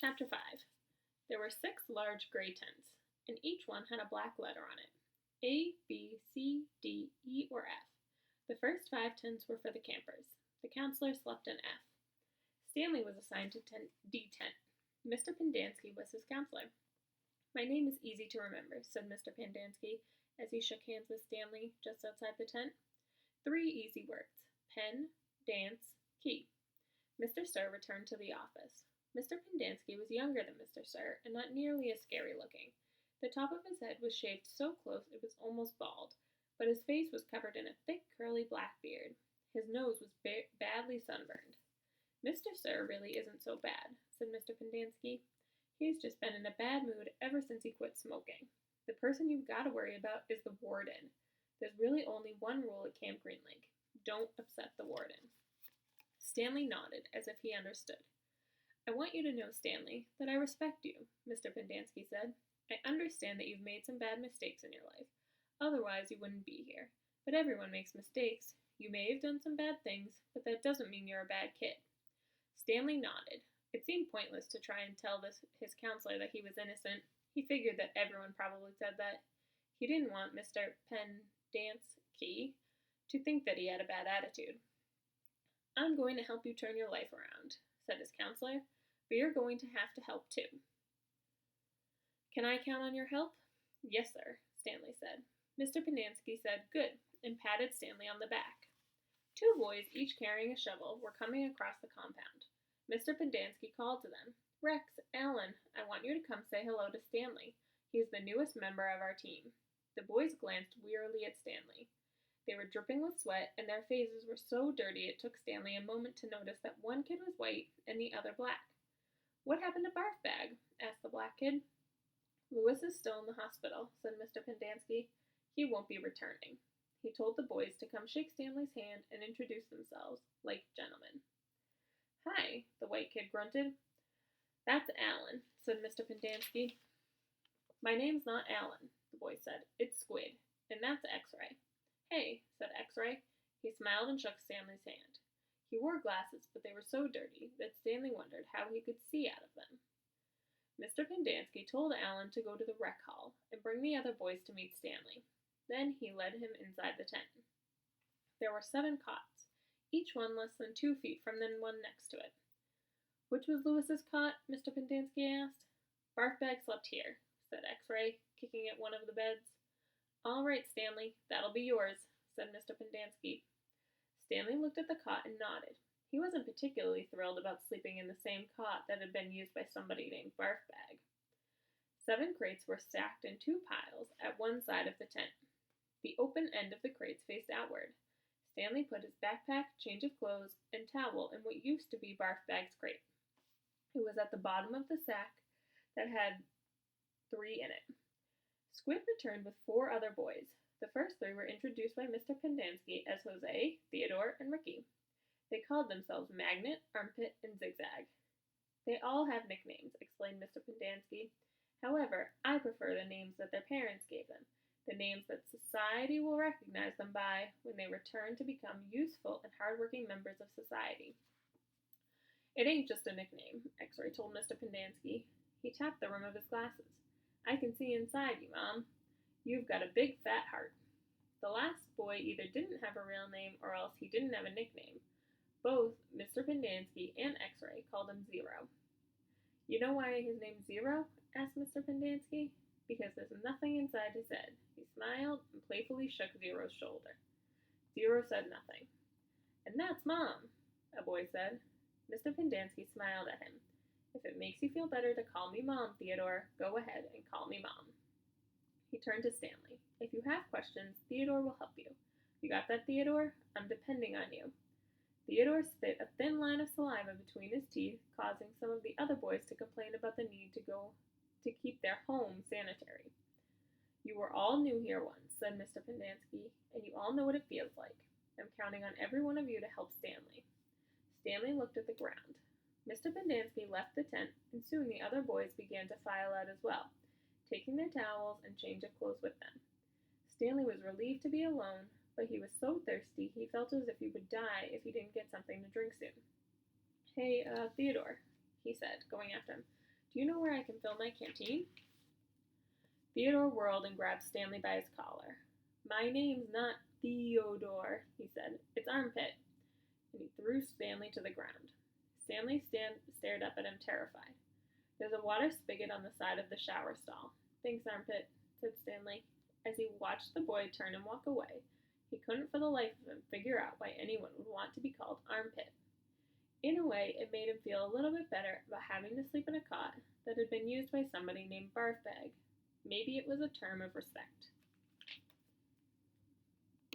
Chapter 5. There were 6 large gray tents, and each one had a black letter on it. A, B, C, D, E, or F. The first 5 tents were for the campers. The counselor slept in F. Stanley was assigned to D tent. Mr. Pendanski was his counselor. My name is easy to remember, said Mr. Pendanski as he shook hands with Stanley just outside the tent. 3 easy words: pen, dance, key. Mr. Sir returned to the office. Mr. Pendanski was younger than Mr. Sir and not nearly as scary looking. The top of his head was shaved so close it was almost bald, but his face was covered in a thick, curly black beard. His nose was badly sunburned. Mr. Sir really isn't so bad, said Mr. Pendanski. He's just been in a bad mood ever since he quit smoking. The person you've got to worry about is the warden. There's really only one rule at Camp Green Lake. Don't upset the warden. Stanley nodded as if he understood. I want you to know, Stanley, that I respect you, Mr. Pendanski said. I understand that you've made some bad mistakes in your life. Otherwise, you wouldn't be here. But everyone makes mistakes. You may have done some bad things, but that doesn't mean you're a bad kid. Stanley nodded. It seemed pointless to try and tell his counselor that he was innocent. He figured that everyone probably said that. He didn't want Mr. Pendanski to think that he had a bad attitude. I'm going to help you turn your life around, said his counselor, but you're going to have to help too. Can I count on your help? Yes, sir, Stanley said. Mr. Pendanski said, good, and patted Stanley on the back. 2 boys, each carrying a shovel, were coming across the compound. Mr. Pendanski called to them. Rex, Alan, I want you to come say hello to Stanley. He is the newest member of our team. The boys glanced wearily at Stanley. They were dripping with sweat, and their faces were so dirty it took Stanley a moment to notice that one kid was white and the other black. What happened to Barf Bag? Asked the black kid. Louis is still in the hospital, said Mr. Pendanski. He won't be returning. He told the boys to come shake Stanley's hand and introduce themselves, like gentlemen. Hi, the white kid grunted. That's Alan, said Mr. Pendanski. My name's not Alan, the boy said. It's Squid, and that's X-Ray. Hey, said X-Ray. He smiled and shook Stanley's hand. He wore glasses, but they were so dirty that Stanley wondered how he could see out of them. Mr. Pendanski told Alan to go to the rec hall and bring the other boys to meet Stanley. Then he led him inside the tent. There were 7 cots, each one less than 2 feet from the one next to it. Which was Louis's cot? Mr. Pendanski asked. Barf Bag slept here, said X-Ray, kicking at one of the beds. All right, Stanley, that'll be yours, said Mr. Pendanski. Stanley looked at the cot and nodded. He wasn't particularly thrilled about sleeping in the same cot that had been used by somebody named Barf Bag. 7 crates were stacked in 2 piles at one side of the tent. The open end of the crates faced outward. Stanley put his backpack, change of clothes, and towel in what used to be Barf Bag's crate. It was at the bottom of the sack that had 3 in it. Squid returned with 4 other boys. The first 3 were introduced by Mr. Pendanski as Jose, Theodore, and Ricky. They called themselves Magnet, Armpit, and Zigzag. They all have nicknames, explained Mr. Pendanski. However, I prefer the names that their parents gave them, the names that society will recognize them by when they return to become useful and hardworking members of society. It ain't just a nickname, X-Ray told Mr. Pendanski. He tapped the rim of his glasses. I can see inside you, Mom. You've got a big fat heart. The last boy either didn't have a real name or else he didn't have a nickname. Both Mr. Pendanski and X-Ray called him Zero. You know why his name's Zero? Asked Mr. Pendanski. Because there's nothing inside his head. He smiled and playfully shook Zero's shoulder. Zero said nothing. And that's Mom, a boy said. Mr. Pendanski smiled at him. If it makes you feel better to call me Mom, Theodore, go ahead and call me Mom. He turned to Stanley. If you have questions, Theodore will help you. You got that, Theodore? I'm depending on you. Theodore spit a thin line of saliva between his teeth, causing some of the other boys to complain about the need to keep their home sanitary. You were all new here once, said Mr. Pendanski, and you all know what it feels like. I'm counting on every one of you to help Stanley. Stanley looked at the ground. Mr. Pendanski left the tent, and soon the other boys began to file out as well, taking their towels and change of clothes with them. Stanley was relieved to be alone, but he was so thirsty he felt as if he would die if he didn't get something to drink soon. Hey, Theodore, he said, going after him. Do you know where I can fill my canteen? Theodore whirled and grabbed Stanley by his collar. My name's not Theodore, he said. It's Armpit. And he threw Stanley to the ground. Stanley stared up at him, terrified. There's a water spigot on the side of the shower stall. Thanks, Armpit, said Stanley. As he watched the boy turn and walk away, he couldn't for the life of him figure out why anyone would want to be called Armpit. In a way, it made him feel a little bit better about having to sleep in a cot that had been used by somebody named Barfbag. Maybe it was a term of respect.